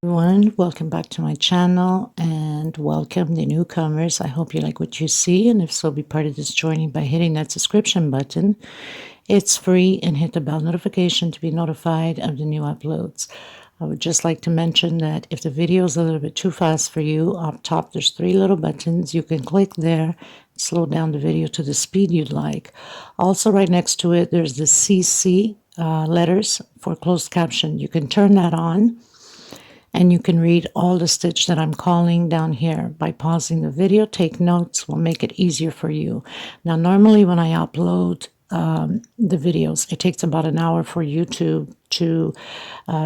Everyone, welcome back to my channel and welcome the newcomers. I hope you like what you see, and if so, be part of this journey by hitting that subscription button. It's free, and hit the bell notification to be notified of the new uploads. I would just like to mention that if the video is a little bit too fast for you, up top there's 3 little buttons. You can click there, slow down the video to the speed you'd like. Also, right next to it, there's the CC letters for closed caption. You can turn that on, and you can read all the stitch that I'm calling down here. By pausing the video, take notes, will make it easier for you. Now, normally when I upload the videos, it takes about an hour for YouTube to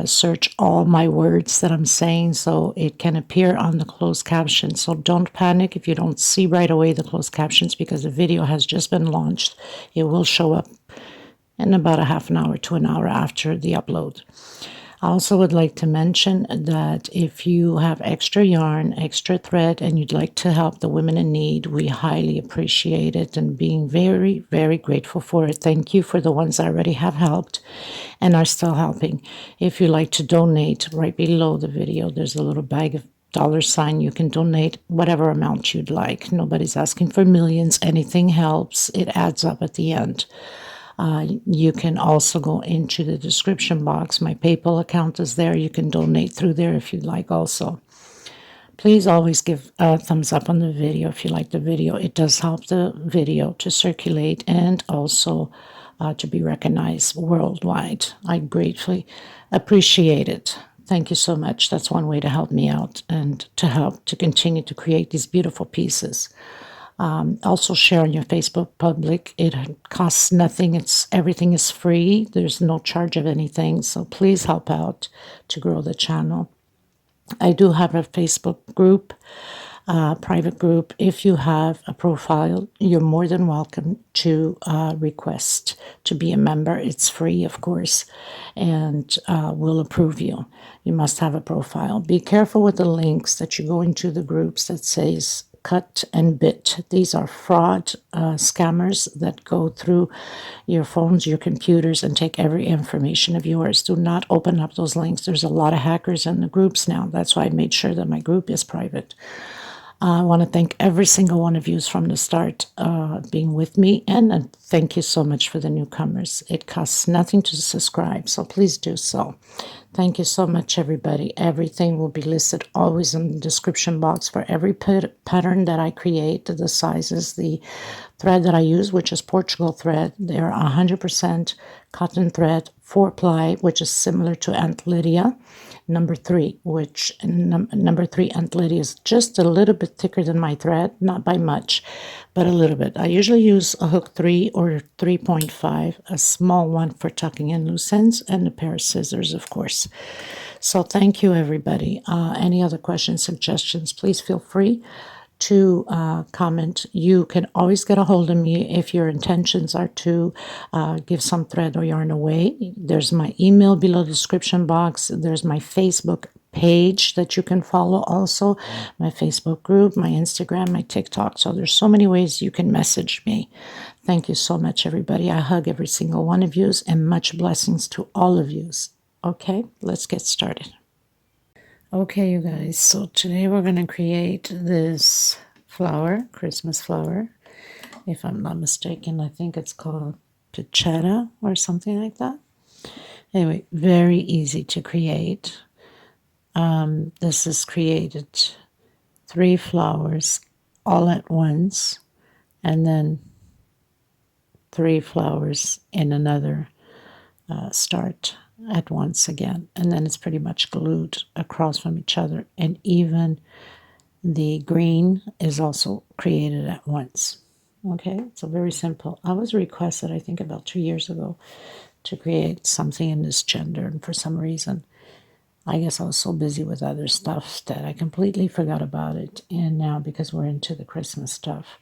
search all my words that I'm saying, so it can appear on the closed captions. So don't panic if you don't see right away the closed captions, because the video has just been launched. It will show up in about a half an hour to an hour after the upload. I also would like to mention that if you have extra yarn, extra thread, and you'd like to help the women in need, we highly appreciate it and being very, very grateful for it. Thank you for the ones I already have helped and are still helping. If you'd like to donate, right below the video, there's a little bag of $. You can donate whatever amount you'd like. Nobody's asking for millions. Anything helps. It adds up at the end. You can also go into the description box. My PayPal account is there. You can donate through there if you'd like also. Please always give a thumbs up on the video if you like the video. It does help the video to circulate and also to be recognized worldwide. I gratefully appreciate it. Thank you so much. That's one way to help me out and to help to continue to create these beautiful pieces. Also share on your Facebook public. It costs nothing. Everything is free. There's no charge of anything. So please help out to grow the channel. I do have a Facebook group, private group. If you have a profile, you're more than welcome to request to be a member. It's free, of course, and we'll approve you. You must have a profile. Be careful with the links that you go into the groups that says cut and bit. These are fraud scammers that go through your phones, your computers, and take every information of yours. Do not open up those links. There's a lot of hackers in the groups now. That's why I made sure that my group is private. I want to thank every single one of you from the start being with me, and thank you so much for the newcomers. It costs nothing to subscribe, so please do so. Thank you so much, everybody. Everything will be listed always in the description box for every pattern that I create, the sizes, the thread that I use, which is Portugal thread. They're 100% cotton thread, 4-ply, which is similar to Aunt Lydia. Number 3, which number 3 Aunt Lydia is just a little bit thicker than my thread, not by much, but a little bit. I usually use a hook 3 or 3.5, a small one for tucking in loose ends, and a pair of scissors, of course. So thank you, everybody. Any other questions, suggestions, please feel free to comment. You can always get a hold of me if your intentions are to give some thread or yarn away. There's my email below the description box. There's my Facebook page that you can follow also, my Facebook group, my Instagram, my TikTok. So there's so many ways you can message me. Thank you so much, everybody. I hug every single one of you, and much blessings to all of you. Okay, let's get started. Okay, you guys, so today we're going to create this flower, Christmas flower. If I'm not mistaken, I think it's called pichetta or something like that. Anyway, very easy to create. This is created 3 flowers all at once, and then 3 flowers in another start at once again, and then it's pretty much glued across from each other, and even the green is also created at once. Okay, so very simple. I was requested, I think about 2 years ago, to create something in this gender, and for some reason I guess I was so busy with other stuff that I completely forgot about it. And now, because we're into the Christmas stuff,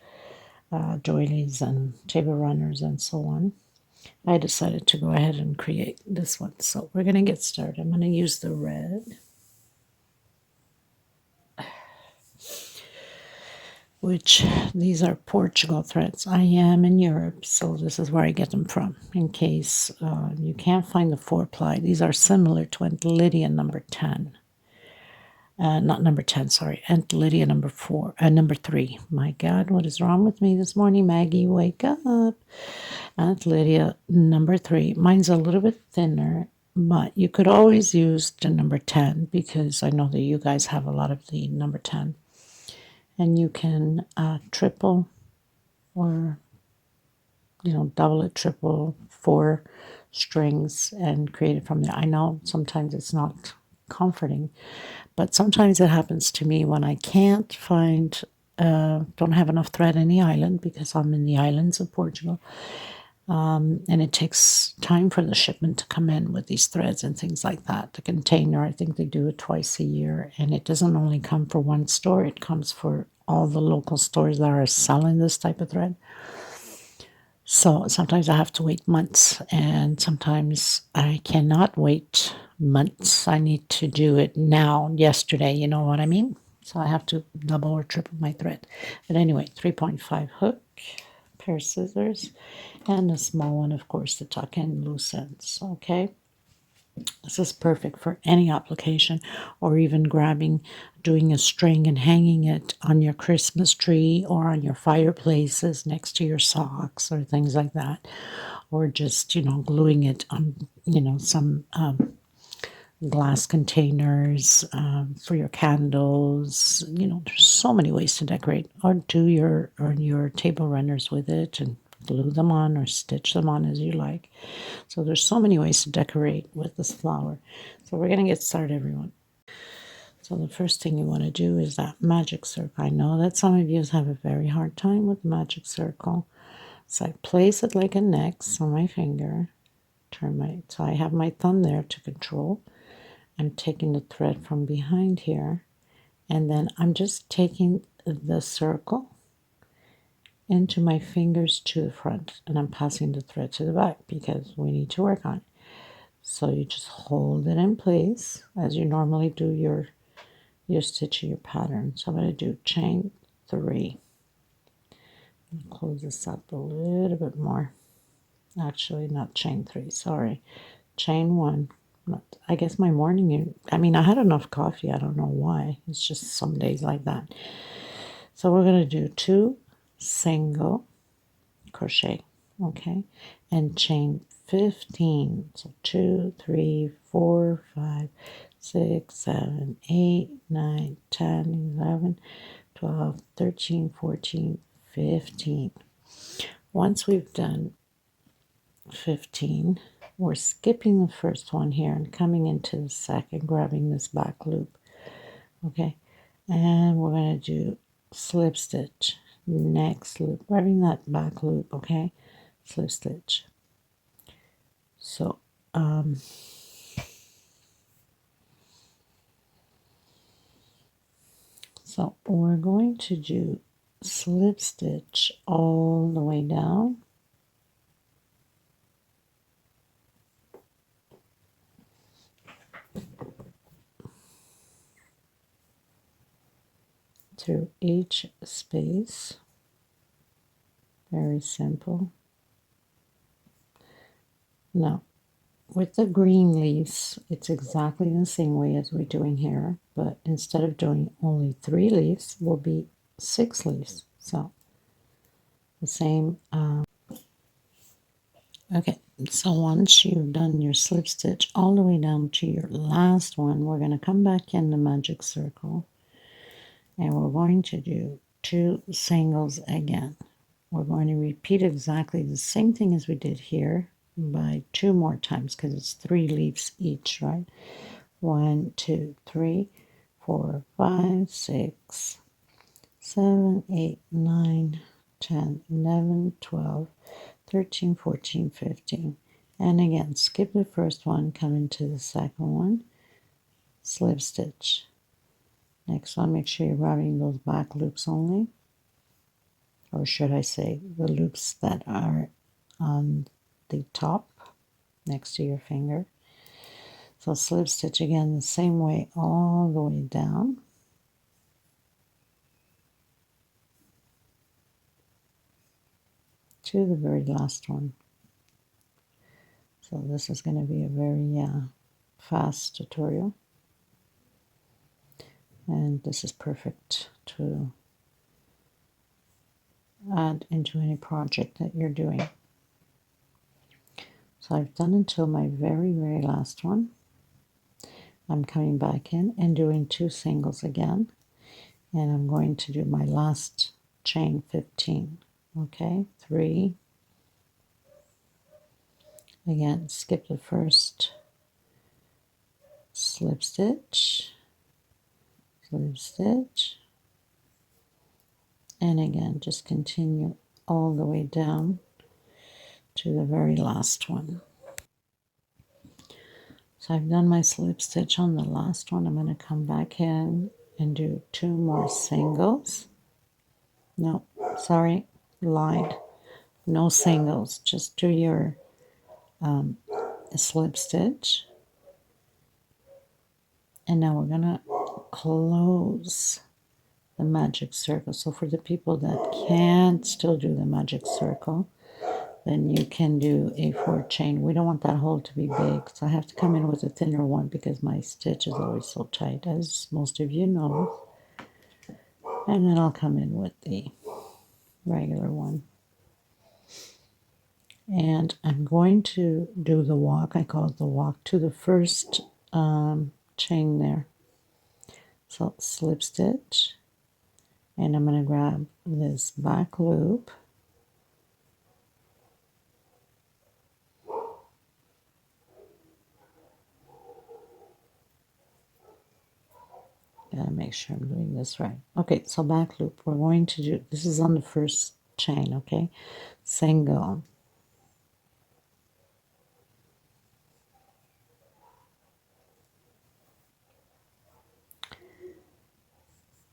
doilies and table runners and so on, I decided to go ahead and create this one. So we're going to get started. I'm going to use the red, which these are Portugal threads. I am in Europe, so this is where I get them from, in case you can't find the 4-ply. These are similar to Aunt Lydia number 10. Not number 10, sorry. Aunt Lydia, number 3. My God, what is wrong with me this morning? Maggie, wake up. Aunt Lydia, number 3. Mine's a little bit thinner, but you could always use the number 10 because I know that you guys have a lot of the number 10. And you can triple or, double it, triple, 4 strings and create it from there. I know sometimes it's not comforting, but sometimes it happens to me when I can't find, don't have enough thread in the island because I'm in the islands of Portugal. And it takes time for the shipment to come in with these threads and things like that. The container, I think they do it twice a year. And it doesn't only come for one store, it comes for all the local stores that are selling this type of thread. So sometimes I have to wait months, and sometimes I cannot wait months. I need to do it now, yesterday, you know what I mean? So I have to double or triple my thread. But anyway, 3.5 hook, pair of scissors, and a small one, of course, to tuck in loose ends, okay? This is perfect for any application, or even doing a string and hanging it on your Christmas tree or on your fireplaces next to your socks or things like that. Or just, gluing it on, some glass containers for your candles. There's so many ways to decorate, or do your table runners with it and glue them on or stitch them on as you like. So there's so many ways to decorate with this flower. So we're going to get started, everyone. So the first thing you want to do is that magic circle. I know that some of you have a very hard time with magic circle. So I place it like an X on my finger. So I have my thumb there to control. I'm taking the thread from behind here, and then I'm just taking the circle into my fingers to the front, and I'm passing the thread to the back because we need to work on it. So you just hold it in place as you normally do your stitch your pattern. So I'm going to do chain 3. Close this up a little bit more. Actually, not chain 3, sorry. Chain 1. I guess my morning, I had enough coffee. I don't know why. It's just some days like that. So we're going to do 2 single crochet, okay? And chain 15. So 2, 3, 4, 5, 6, 7, 8, 9, 10, 11, 12, 13, 14, 15. Once we've done 15, we're skipping the first one here and coming into the second, grabbing this back loop, okay? And we're going to do slip stitch, next loop, grabbing that back loop, okay? Slip stitch. So, we're going to do slip stitch all the way down. Through each space. Very simple. Now, with the green leaves, it's exactly the same way as we're doing here, but instead of doing only 3 leaves, will be 6 leaves. So, the same. Okay, so once you've done your slip stitch all the way down to your last one, we're going to come back in the magic circle, and we're going to do 2 singles again. We're going to repeat exactly the same thing as we did here by 2 more times because it's 3 leaves each, right? 1, 2, 3, 4, 5, 6, 7, 8, 9, 10, 11, 12, 13, 14, 15. And again, skip the first one, come into the second one, slip stitch. Next one, make sure you're grabbing those back loops only. Or should I say the loops that are on the top next to your finger. So slip stitch again the same way all the way down. To the very last one. So this is going to be a very fast tutorial. And this is perfect to add into any project that you're doing. So I've done until my very, very last one. I'm coming back in and doing 2 singles again. And I'm going to do my last chain 15. Okay, 3. Again, skip the first slip stitch, slip stitch, and again, just continue all the way down to the very last one. So I've done my slip stitch on the last one. I'm going to come back in and do 2 more singles. No, sorry, lied. No singles, just do your slip stitch. And now we're going to close the magic circle. So for the people that can't still do the magic circle, then you can do a 4 chain. We don't want that hole to be big, so I have to come in with a thinner one because my stitch is always so tight, as most of you know. And then I'll come in with the regular one. And I'm going to do the walk. I call it the walk to the first chain there. So slip stitch, and I'm going to grab this back loop. Gotta make sure I'm doing this right. Okay, so back loop. We're going to do, this is on the first chain, okay? Single.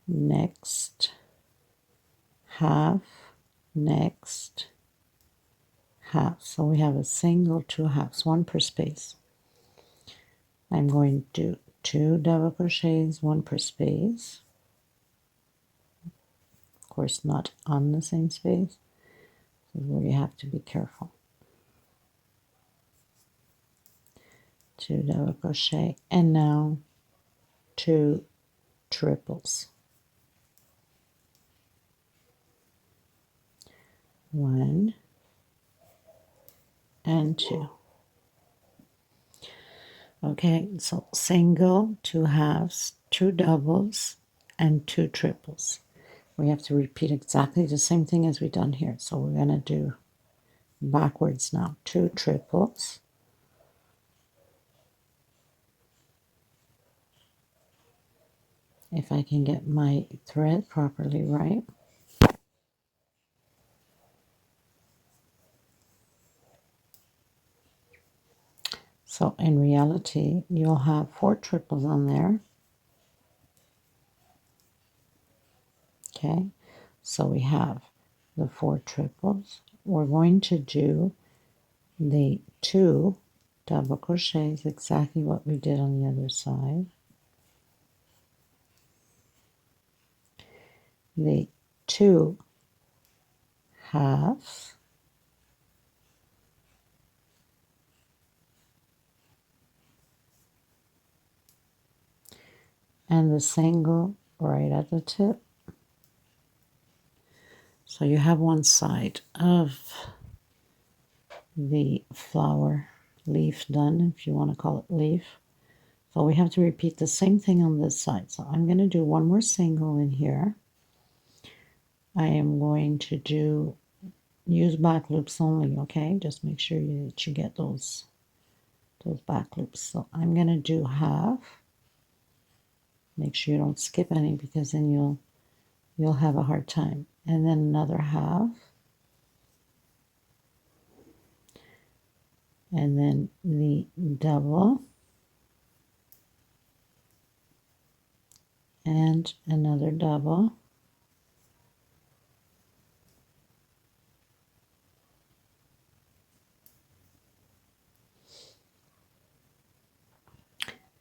Next half, next half. So we have a single, 2 halves, 1 per space. I'm going to do 2 double crochets, 1 per space. Of course, not on the same space. This is where you have to be careful. 2 double crochet, and now 2 triples. 1 and 2. Okay, so single, 2 halves, 2 doubles, and 2 triples. We have to repeat exactly the same thing as we've done here. So we're going to do backwards now. 2 triples. If I can get my thread properly right. So in reality, you'll have 4 triples on there. Okay, so we have the 4 triples. We're going to do the 2 double crochets, exactly what we did on the other side. The 2 halves. And the single right at the tip. So you have one side of the flower leaf done, if you want to call it leaf. So we have to repeat the same thing on this side. So I'm going to do 1 more single in here. I am going to use back loops only, okay? Just make sure that you get those back loops. So I'm going to do half. Make sure you don't skip any, because then you'll have a hard time. And then another half. And then the double. And another double.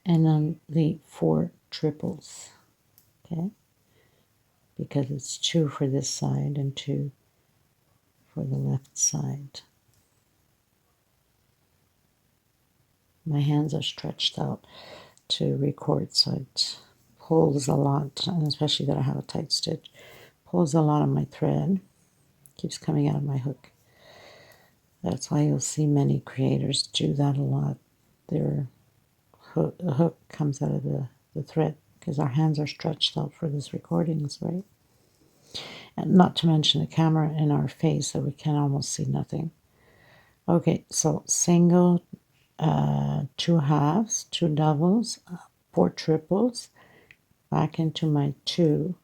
And then the 4 triples, okay? Because it's 2 for this side and 2 for the left side. My hands are stretched out to record, so it pulls a lot, and especially that I have a tight stitch, pulls a lot of my thread, keeps coming out of my hook. That's why you'll see many creators do that a lot. Their hook comes out of the thread because our hands are stretched out for these recordings, right? And not to mention the camera in our face, so we can almost see nothing. Okay, so single, 2 halves, 2 doubles, 4 triples, back into my two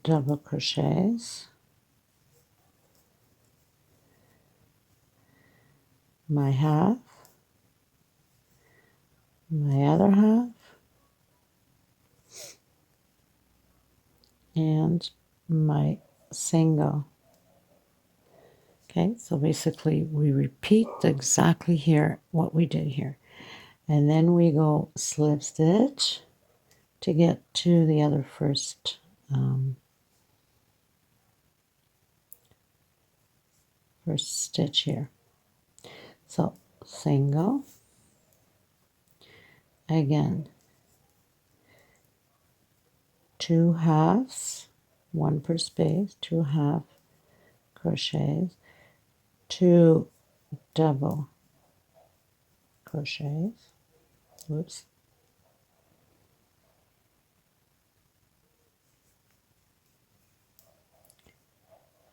double crochets, my half, my other half, and my single. Okay, so basically we repeat exactly here what we did here. And then we go slip stitch to get to the other first first stitch here. So single, again, 2 halves, 1 per space, 2 half crochets, 2 double crochets, whoops,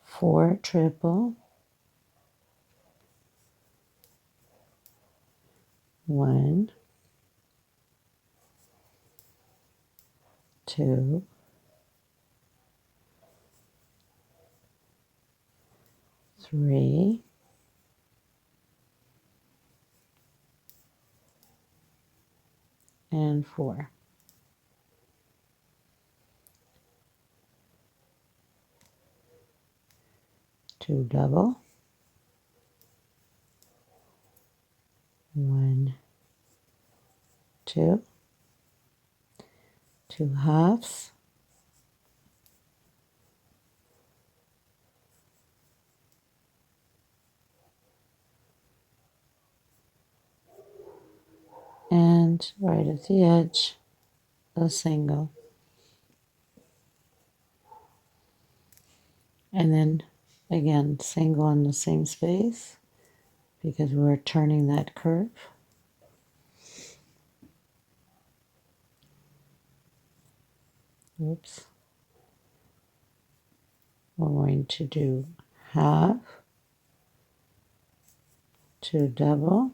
4 triple, 1, 2, 3, and 4. 2 double, 1, 2, 2 halves, and right at the edge, a single. And then again, single in the same space because we're turning that curve. Oops. We're going to do half, 2 double,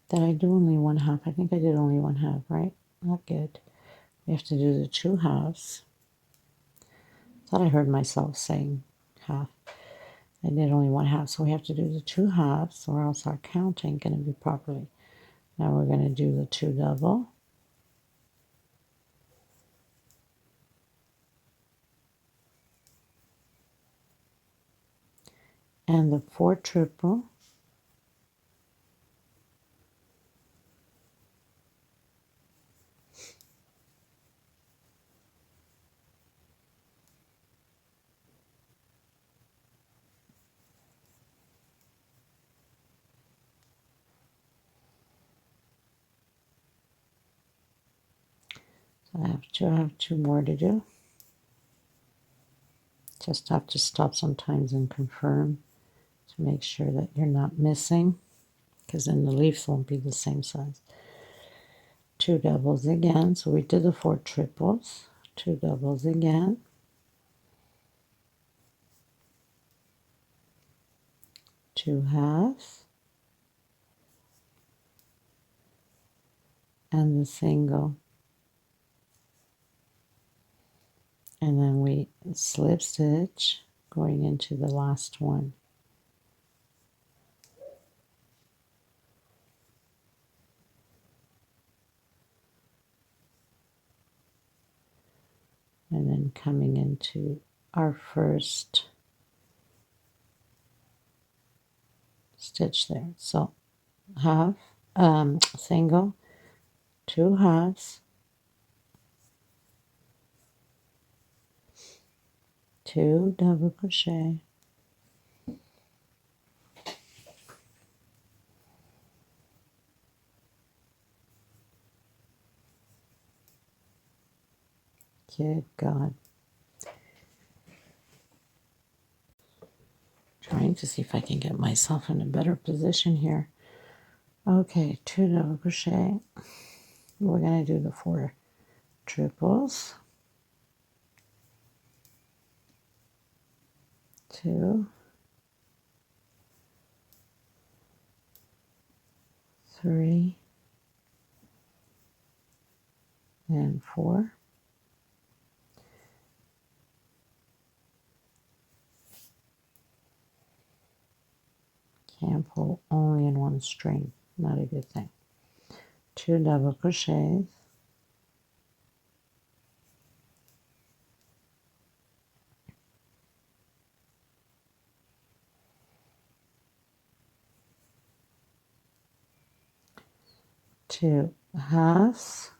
did I do only 1 half? I think I did only 1 half, right? Not good. We have to do the 2 halves. Thought I heard myself saying half. I did only 1 half, so we have to do the 2 halves, or else our count ain't going to be properly. Now we're going to do the 2 double. And the 4 triple. So I have two more to do. Just have to stop sometimes and confirm to make sure that you're not missing, because then the leaves won't be the same size. 2 doubles again, so we did the 4 triples, 2 doubles again, 2 halves, and the single. And then we slip stitch going into the last one. And then coming into our first stitch there. So half, single, 2 halves, 2 double crochet, Good God. Trying to see if I can get myself in a better position here. Okay, 2 double crochet. We're going to do the 4 triples. 2, 3, and 4. Can't pull only in one string. Not a good thing. 2 double crochets. 2 halves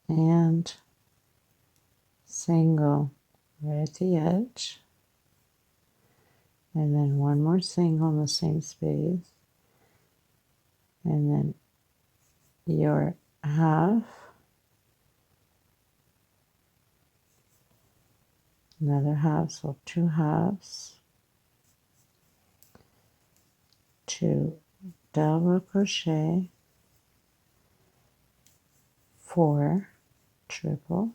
and single right at the edge, and then one more single in the same space, and then your half, another half, so 2 halves, 2 double crochet, 4 triple,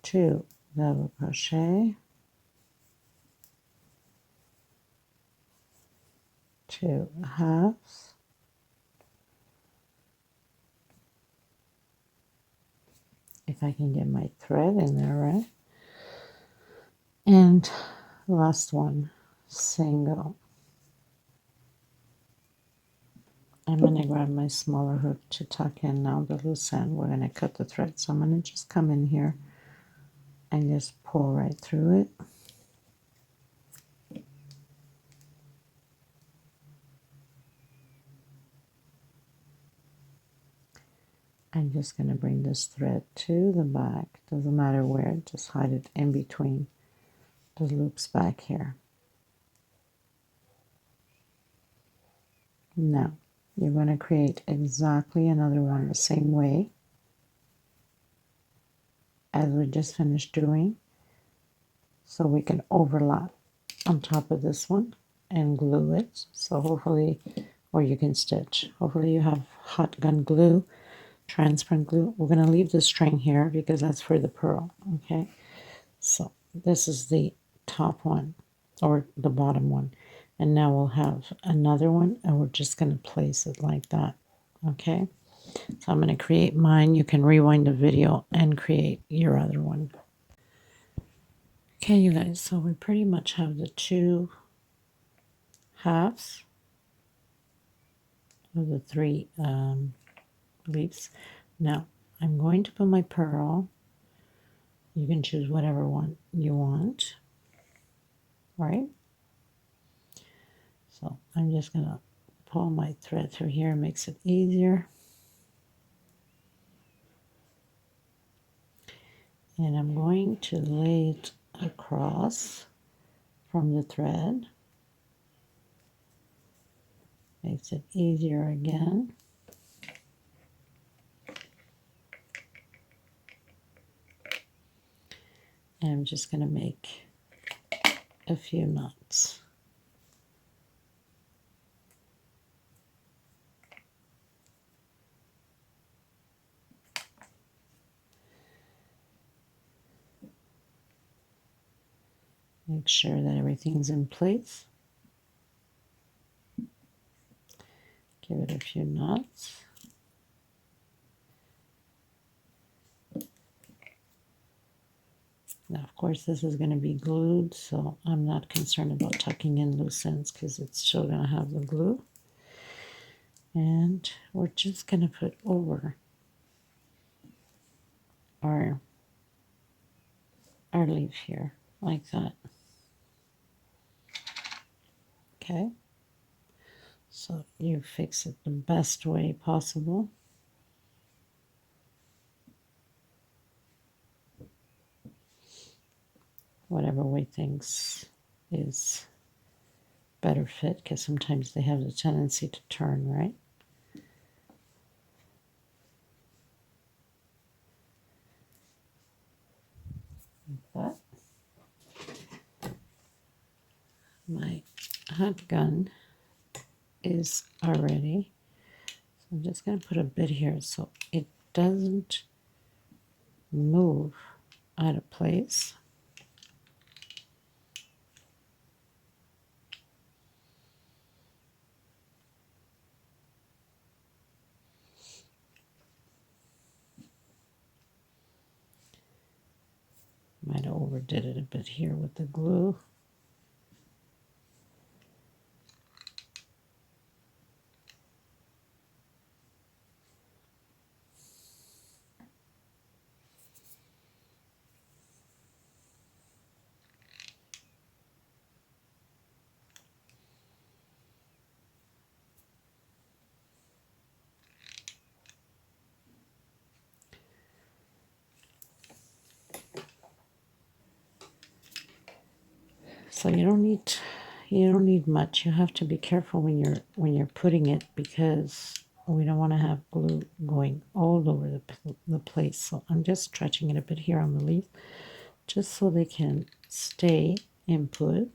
2 double crochet, 2 halves, if I can get my thread in there right, and last one, single. I'm going to grab my smaller hook to tuck in now the loose end. We're going to cut the thread, so I'm going to just come in here and just pull right through it. I'm just going to bring this thread to the back. Doesn't matter where, just hide it in between the loops back here. Now, you're going to create exactly another one the same way as we just finished doing, so we can overlap on top of this one and glue it. So hopefully, or you can stitch. Hopefully you have hot gun glue, transparent glue. We're going to leave the string here because that's for the pearl, okay? So this is the top one, or the bottom one. And now we'll have another one, and we're just going to place it like that, okay? So I'm going to create mine. You can rewind the video and create your other one. Okay, you guys, so we pretty much have the 2 halves of the 3 leaves. Now, I'm going to put my pearl. You can choose whatever one you want, right? So I'm just going to pull my thread through here. It makes it easier. And I'm going to lay it across from the thread. Makes it easier again. And I'm just going to make a few knots. Make sure that everything's in place. Give it a few knots. Now, of course, this is going to be glued, so I'm not concerned about tucking in loose ends because it's still going to have the glue. And we're just going to put over our leaf here, like that. Okay, So you fix it the best way possible. Whatever way things is better fit, because sometimes they have the tendency to turn, right? But my hot gun is already, so I'm just going to put a bit here so it doesn't move out of place. Might have overdid it a bit here with the glue. So you don't need much. You have to be careful when you're putting it, because we don't want to have glue going all over the place. So I'm just stretching it a bit here on the leaf, just so they can stay input.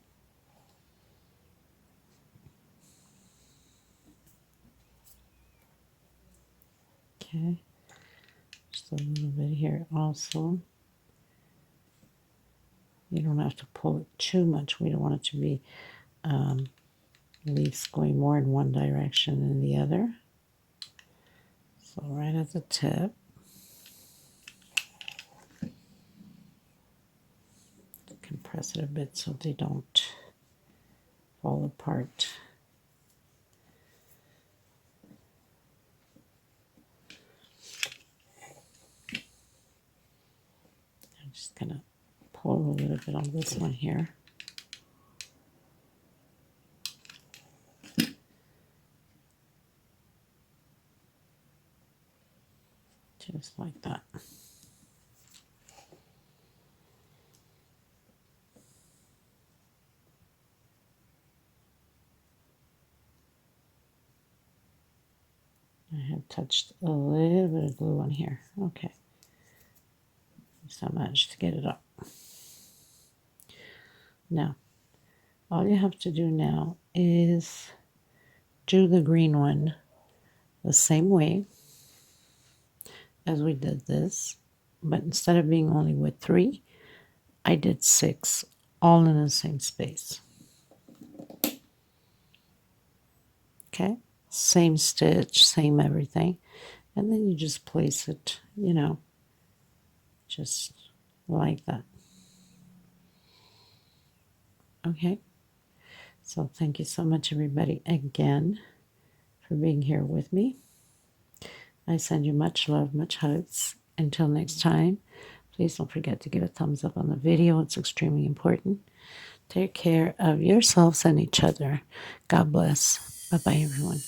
Okay, just a little bit here also. You don't have to pull it too much. We don't want it to be leaves going more in one direction than the other. So right at the tip. Compress it a bit so they don't fall apart. I'm just going to pull a little bit on this one here. Just like that. I have touched a little bit of glue on here. Okay. So I managed to get it up. Now, all you have to do now is do the green one the same way as we did this, but instead of being only with 3, I did 6, all in the same space. Okay, same stitch, same everything, and then you just place it, you know, just like that. Okay, so thank you so much, everybody, again, for being here with me. I send you much love, much hugs. Until next time, please don't forget to give a thumbs up on the video. It's extremely important. Take care of yourselves and each other. God bless. Bye-bye, everyone.